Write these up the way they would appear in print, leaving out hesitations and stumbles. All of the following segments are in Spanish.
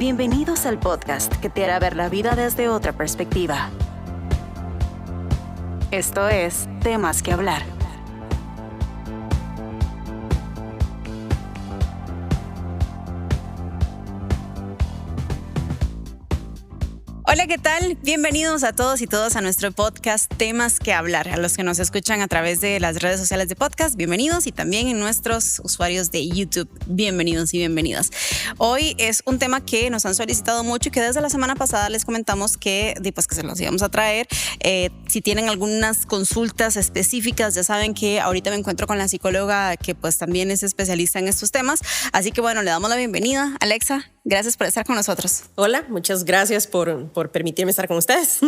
Bienvenidos al podcast que te hará ver la vida desde otra perspectiva. Esto es Temas que Hablar. Hola, ¿qué tal? Bienvenidos a todos y todas a nuestro podcast Temas que Hablar. A los que nos escuchan a través de las redes sociales de podcast, bienvenidos, y también en nuestros usuarios de YouTube, bienvenidos y bienvenidas. Hoy es un tema que nos han solicitado mucho y que desde la semana pasada les comentamos que se los íbamos a traer. Si tienen algunas consultas específicas, ya saben que ahorita me encuentro con la psicóloga que pues también es especialista en estos temas. Así que bueno, le damos la bienvenida. Alexa, gracias por estar con nosotros. Hola, muchas gracias por permitirme estar con ustedes.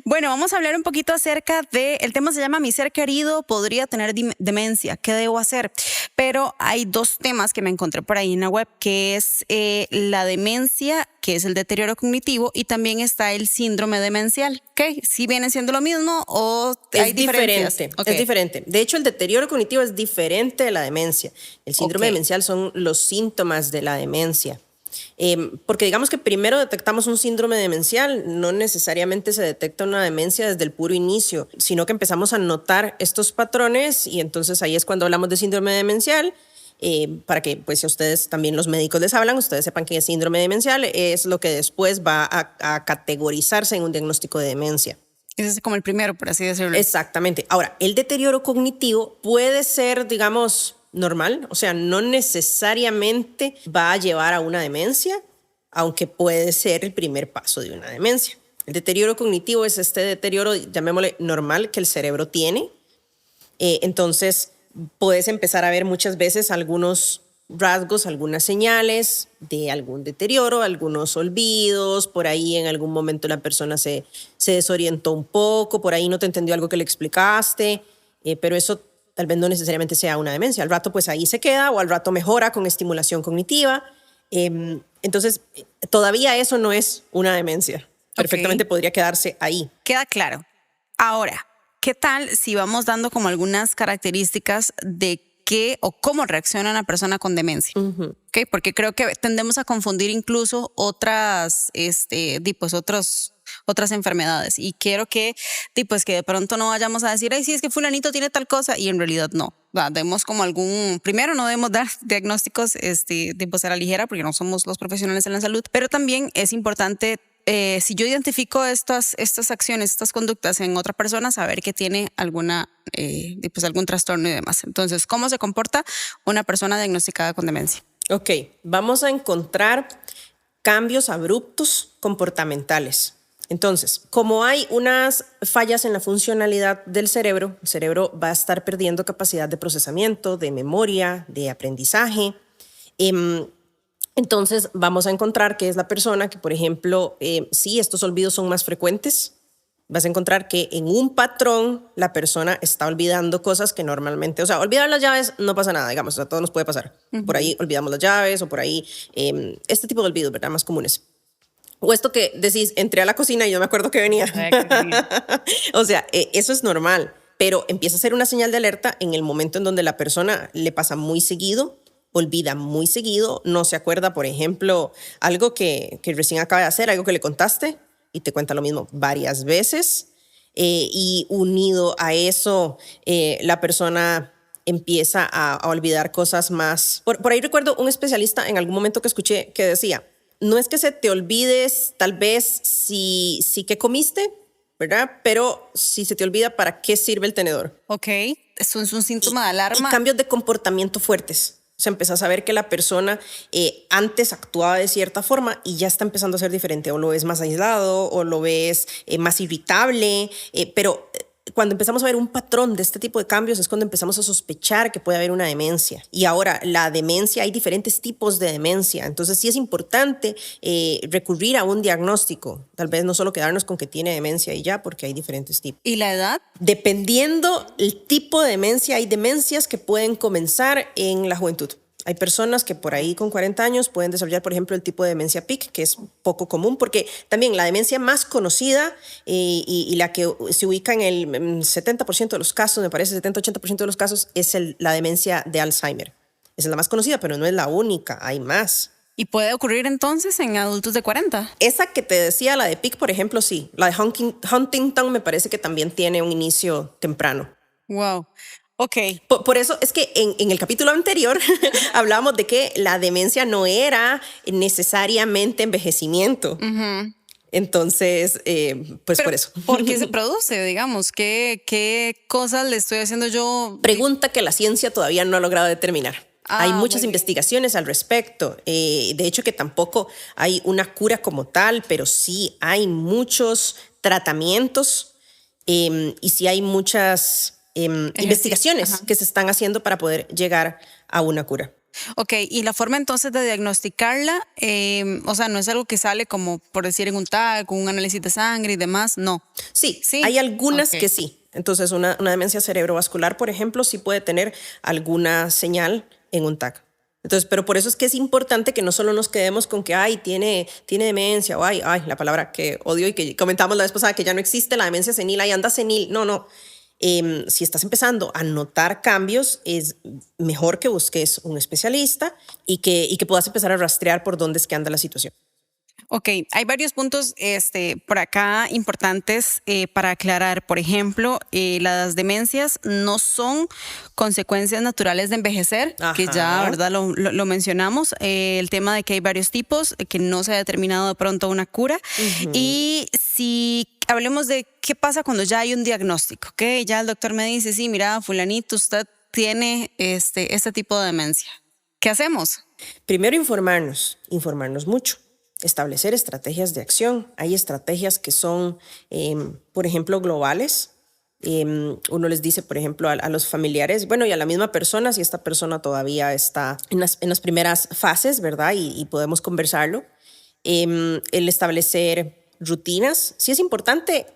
Bueno, vamos a hablar un poquito acerca el tema se llama Mi ser querido podría tener demencia, ¿qué debo hacer? Pero hay dos temas que me encontré por ahí en la web, que es la demencia, que es el deterioro cognitivo, y también está el síndrome demencial. ¿Ok? ¿Sí viene siendo lo mismo o hay diferencias? Es diferente. De hecho, el deterioro cognitivo es diferente de la demencia. El síndrome demencial son los síntomas de la demencia. Porque digamos que primero detectamos un síndrome demencial, no necesariamente se detecta una demencia desde el puro inicio, sino que empezamos a notar estos patrones y entonces ahí es cuando hablamos de síndrome demencial. Para que pues si a ustedes también los médicos les hablan, ustedes sepan que el síndrome demencial es lo que después va a categorizarse en un diagnóstico de demencia. Ese es como el primero, por así decirlo. Exactamente. Ahora, el deterioro cognitivo puede ser, digamos, normal, o sea, no necesariamente va a llevar a una demencia, aunque puede ser el primer paso de una demencia. El deterioro cognitivo es este deterioro, llamémosle normal, que el cerebro tiene. Entonces, puedes empezar a ver muchas veces algunos rasgos, algunas señales de algún deterioro, algunos olvidos, por ahí en algún momento la persona se desorientó un poco, por ahí no te entendió algo que le explicaste, pero eso tal vez no necesariamente sea una demencia. Al rato pues ahí se queda o al rato mejora con estimulación cognitiva. Entonces todavía eso no es una demencia. Perfectamente podría quedarse ahí. Queda claro. Ahora, ¿qué tal si vamos dando como algunas características de qué o cómo reacciona una persona con demencia? ¿Okay? Porque creo que tendemos a confundir incluso otras enfermedades, y quiero que de pronto no vayamos a decir, ay, sí, es que fulanito tiene tal cosa, y en realidad no. Demos como primero no debemos dar diagnósticos a la ligera, porque no somos los profesionales en la salud, pero también es importante, si yo identifico estas acciones, estas conductas en otra persona, saber que tiene algún trastorno y demás. Entonces, ¿cómo se comporta una persona diagnosticada con demencia? Ok, vamos a encontrar cambios abruptos comportamentales. Entonces, como hay unas fallas en la funcionalidad del cerebro, el cerebro va a estar perdiendo capacidad de procesamiento, de memoria, de aprendizaje. Entonces, vamos a encontrar que es la persona que, por ejemplo, si estos olvidos son más frecuentes, vas a encontrar que en un patrón la persona está olvidando cosas que normalmente, o sea, olvidar las llaves no pasa nada, digamos, o sea, todo nos puede pasar. Por ahí olvidamos las llaves o por ahí este tipo de olvidos, ¿verdad? Más comunes. O esto que decís, entré a la cocina y yo me acuerdo que venía. O sea, eso es normal, pero empieza a ser una señal de alerta en el momento en donde la persona le pasa muy seguido, olvida muy seguido, no se acuerda, por ejemplo, algo que recién acaba de hacer, algo que le contaste y te cuenta lo mismo varias veces. Y unido a eso, la persona empieza a olvidar cosas más. Por ahí recuerdo un especialista en algún momento que escuché que decía, no es que se te olvides tal vez si que comiste, ¿verdad? Pero si se te olvida, ¿para qué sirve el tenedor? Ok, eso es un síntoma de alarma. Y cambios de comportamiento fuertes. O sea, empezás a ver que la persona antes actuaba de cierta forma y ya está empezando a ser diferente. O lo ves más aislado o lo ves más irritable, pero cuando empezamos a ver un patrón de este tipo de cambios es cuando empezamos a sospechar que puede haber una demencia. Y ahora, la demencia, hay diferentes tipos de demencia. Entonces, sí es importante recurrir a un diagnóstico. Tal vez no solo quedarnos con que tiene demencia y ya, porque hay diferentes tipos. ¿Y la edad? Dependiendo el tipo de demencia, hay demencias que pueden comenzar en la juventud. Hay personas que por ahí con 40 años pueden desarrollar, por ejemplo, el tipo de demencia PIC, que es poco común, porque también la demencia más conocida y la que se ubica en el 70% de los casos, me parece 70-80% de los casos, es la demencia de Alzheimer. Esa es la más conocida, pero no es la única, hay más. ¿Y puede ocurrir entonces en adultos de 40? Esa que te decía, la de PIC, por ejemplo, sí. La de Huntington me parece que también tiene un inicio temprano. Wow. Ok. Por eso es que en el capítulo anterior hablábamos de que la demencia no era necesariamente envejecimiento. Entonces, pues Pero, por eso. ¿por qué se produce, digamos? ¿Qué cosas le estoy haciendo yo? Pregunta que la ciencia todavía no ha logrado determinar. Hay muchas investigaciones al respecto. De hecho, que tampoco hay una cura como tal, pero sí hay muchos tratamientos y sí hay muchas investigaciones que se están haciendo para poder llegar a una cura. Ok, y la forma entonces de diagnosticarla, o sea, no es algo que sale como por decir en un TAC, con un análisis de sangre y demás, no. Sí, hay algunas que sí. Entonces, una demencia cerebrovascular, por ejemplo, sí puede tener alguna señal en un TAC. Entonces, pero por eso es que es importante que no solo nos quedemos con que, tiene demencia, o la palabra que odio y que comentamos la vez pasada, que ya no existe, la demencia senil, anda senil. No. Si estás empezando a notar cambios, es mejor que busques un especialista y que puedas empezar a rastrear por dónde es que anda la situación. Ok, hay varios puntos por acá importantes para aclarar. Por ejemplo, las demencias no son consecuencias naturales de envejecer, que ya, ¿verdad? Lo mencionamos. El tema de que hay varios tipos, que no se ha determinado de pronto una cura. Y si hablemos de qué pasa cuando ya hay un diagnóstico, que ya el doctor me dice, sí, mira, fulanito, usted tiene este tipo de demencia. ¿Qué hacemos? Primero informarnos mucho. Establecer estrategias de acción. Hay estrategias que son, por ejemplo, globales. Uno les dice, por ejemplo, a los familiares, bueno, y a la misma persona, si esta persona todavía está en las primeras fases, ¿verdad? Y podemos conversarlo. El establecer rutinas. Sí es importante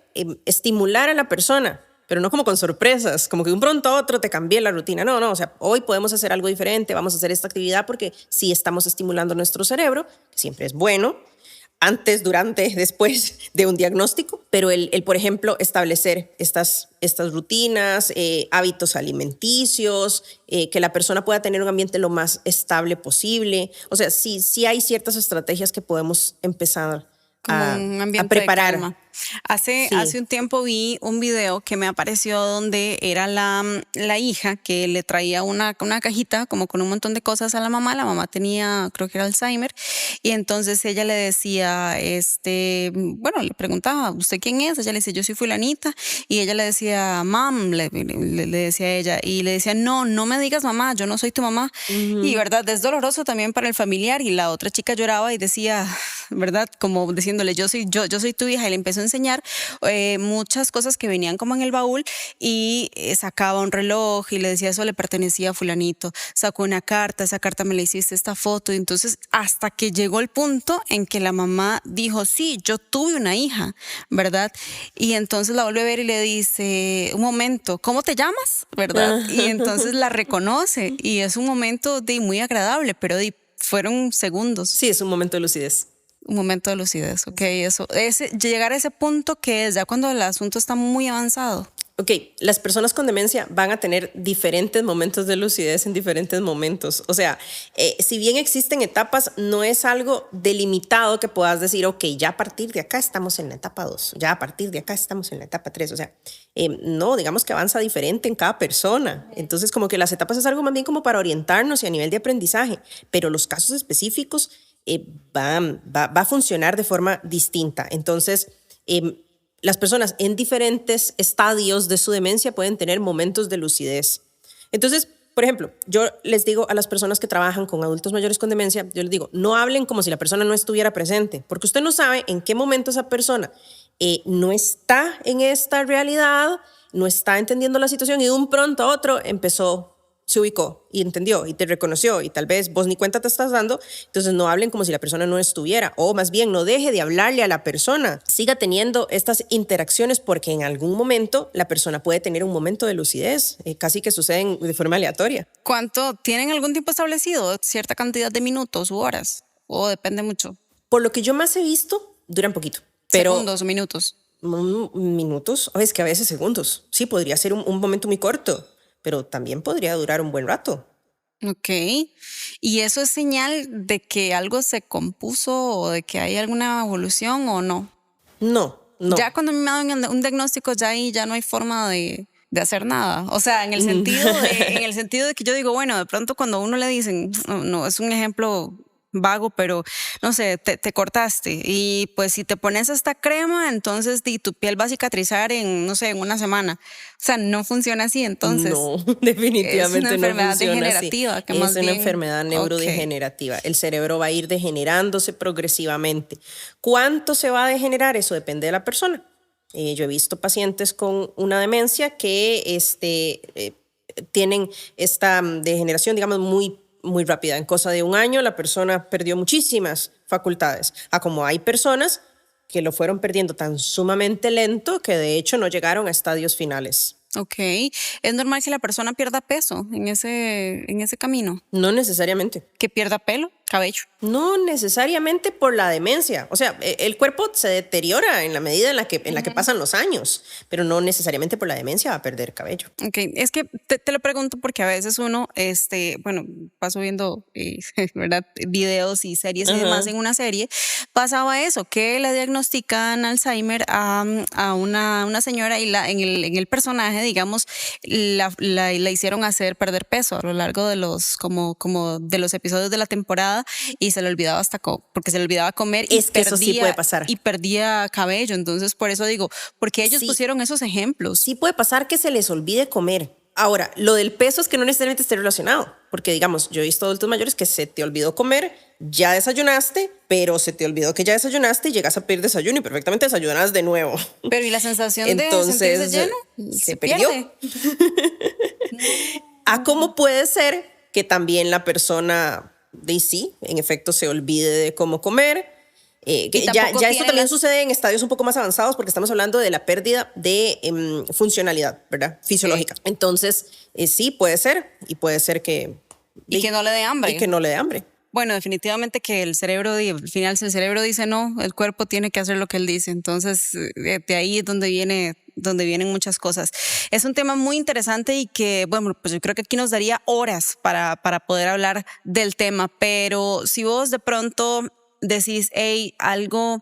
estimular a la persona, pero no como con sorpresas, como que de un pronto a otro te cambié la rutina. No, o sea, hoy podemos hacer algo diferente, vamos a hacer esta actividad porque sí estamos estimulando nuestro cerebro, que siempre es bueno, antes, durante, después de un diagnóstico, pero el por ejemplo, establecer estas rutinas, hábitos alimenticios, que la persona pueda tener un ambiente lo más estable posible. O sea, sí hay ciertas estrategias que podemos empezar como un ambiente a preparar. De calma. Hace un tiempo vi un video que me apareció donde era la hija que le traía una cajita como con un montón de cosas a la mamá. La mamá tenía, creo que era Alzheimer, y entonces ella le decía, bueno, le preguntaba, ¿usted quién es? Ella le decía, yo soy fulanita, y ella le decía, mam, le decía a ella, y le decía, no me digas mamá, yo no soy tu mamá. Y verdad, es doloroso también para el familiar, y la otra chica lloraba y decía, verdad, como diciéndole, yo soy tu hija, y le empezó a enseñar muchas cosas que venían como en el baúl, y sacaba un reloj y le decía, eso le pertenecía a fulanito, sacó una carta, esa carta me la hiciste, esta foto. Y entonces hasta que llegó el punto en que la mamá dijo, sí, yo tuve una hija, ¿verdad? Y entonces la vuelve a ver y le dice, un momento, ¿cómo te llamas? ¿Verdad? Y entonces la reconoce, y es un momento muy agradable, pero fueron segundos. Sí, es un momento de lucidez. Un momento de lucidez, ok, eso. Llegar a ese punto que es ya cuando el asunto está muy avanzado. Ok, las personas con demencia van a tener diferentes momentos de lucidez en diferentes momentos. O sea, si bien existen etapas, no es algo delimitado que puedas decir, ok, ya a partir de acá estamos en la etapa 2, ya a partir de acá estamos en la etapa 3. O sea, no, digamos que avanza diferente en cada persona. Entonces, como que las etapas es algo más bien como para orientarnos y a nivel de aprendizaje, pero los casos específicos va a funcionar de forma distinta. Entonces, las personas en diferentes estadios de su demencia pueden tener momentos de lucidez. Entonces, por ejemplo, yo les digo a las personas que trabajan con adultos mayores con demencia, yo les digo, no hablen como si la persona no estuviera presente, porque usted no sabe en qué momento esa persona no está en esta realidad, no está entendiendo la situación y de un pronto a otro se ubicó y entendió y te reconoció y tal vez vos ni cuenta te estás dando. Entonces no hablen como si la persona no estuviera, o más bien no deje de hablarle a la persona, siga teniendo estas interacciones, porque en algún momento la persona puede tener un momento de lucidez, casi que suceden de forma aleatoria. ¿Tienen algún tiempo establecido? ¿Cierta cantidad de minutos u horas? ¿O depende mucho? Por lo que yo más he visto, duran poquito. Pero ¿segundos o minutos? Minutos, es que a veces segundos. Sí, podría ser un momento muy corto, pero también podría durar un buen rato. Ok. ¿Y eso es señal de que algo se compuso o de que hay alguna evolución o no? No, no. Ya cuando me dan un diagnóstico, ya ahí ya no hay forma de hacer nada. O sea, en el sentido de que yo digo, bueno, de pronto cuando a uno le dicen, no, es un ejemplo vago, pero no sé, te cortaste y pues si te pones esta crema, entonces tu piel va a cicatrizar en, no sé, en una semana. O sea, no funciona así, entonces. No, Es una definitivamente no enfermedad funciona así. degenerativa que Es más una bien. enfermedad Ok. neurodegenerativa. El cerebro va a ir degenerándose progresivamente. ¿Cuánto se va a degenerar? Eso depende de la persona. Yo he visto pacientes con una demencia que tienen esta degeneración, digamos, muy rápida. En cosa de un año, la persona perdió muchísimas facultades. Como hay personas que lo fueron perdiendo tan sumamente lento que de hecho no llegaron a estadios finales. Ok. ¿Es normal que la persona pierda peso en ese camino? No necesariamente. ¿Que pierda pelo, cabello? No necesariamente por la demencia. O sea, el cuerpo se deteriora en la medida en la que pasan los años, pero no necesariamente por la demencia va a perder cabello. Ok, es que te lo pregunto porque a veces uno, bueno, paso viendo, ¿verdad? Videos y series y demás. En una serie pasaba eso, que le diagnostican Alzheimer a una señora y en el personaje, digamos, la hicieron hacer perder peso a lo largo de como de los episodios de la temporada y se le olvidaba porque se le olvidaba comer y Es que eso sí puede pasar. Y perdía cabello. Entonces, por eso digo, porque ellos pusieron esos ejemplos. Sí puede pasar que se les olvide comer. Ahora, lo del peso es que no necesariamente esté relacionado, porque digamos, yo he visto adultos mayores que se te olvidó comer, ya desayunaste, pero se te olvidó que ya desayunaste y llegas a pedir desayuno y perfectamente desayunas de nuevo. Pero ¿y la sensación Entonces, de sentirse lleno? Se perdió. ¿Cómo puede ser que también la persona sí, en efecto, se olvide de cómo comer? Ya esto también sucede en estadios un poco más avanzados porque estamos hablando de la pérdida de funcionalidad, ¿verdad? Fisiológica. Okay. Entonces, sí, puede ser y puede ser que... Y que no le dé hambre. Y que no le dé hambre. Bueno, definitivamente que el cerebro, al final si el cerebro dice no, el cuerpo tiene que hacer lo que él dice. Entonces, de ahí es donde vienen muchas cosas. Es un tema muy interesante y que, bueno, pues yo creo que aquí nos daría horas para poder hablar del tema, pero si vos de pronto decís, hey, algo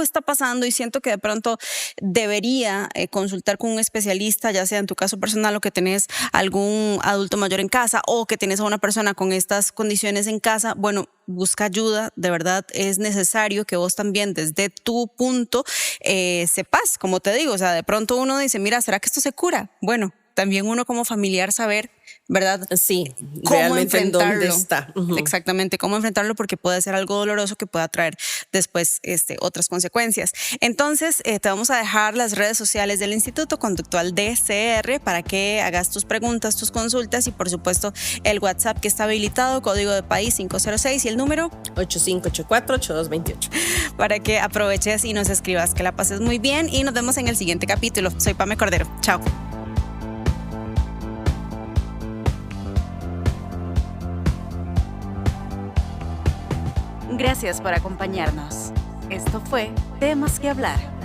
está pasando y siento que de pronto debería consultar con un especialista, ya sea en tu caso personal o que tenés algún adulto mayor en casa o que tenés a una persona con estas condiciones en casa, bueno, busca ayuda, de verdad es necesario que vos también desde tu punto sepas, como te digo, o sea, de pronto uno dice, mira, ¿será que esto se cura? Bueno, también uno como familiar saber, ¿verdad? Sí, cómo realmente enfrentarlo. en dónde está. Exactamente, cómo enfrentarlo porque puede ser algo doloroso que pueda traer después otras consecuencias. Entonces, te vamos a dejar las redes sociales del Instituto Conductual DCR para que hagas tus preguntas, tus consultas y por supuesto el WhatsApp que está habilitado, código de país 506 y el número 8584-8228. Para que aproveches y nos escribas. Que la pases muy bien y nos vemos en el siguiente capítulo. Soy Pame Cordero. Chao. Gracias por acompañarnos. Esto fue Temas que Hablar.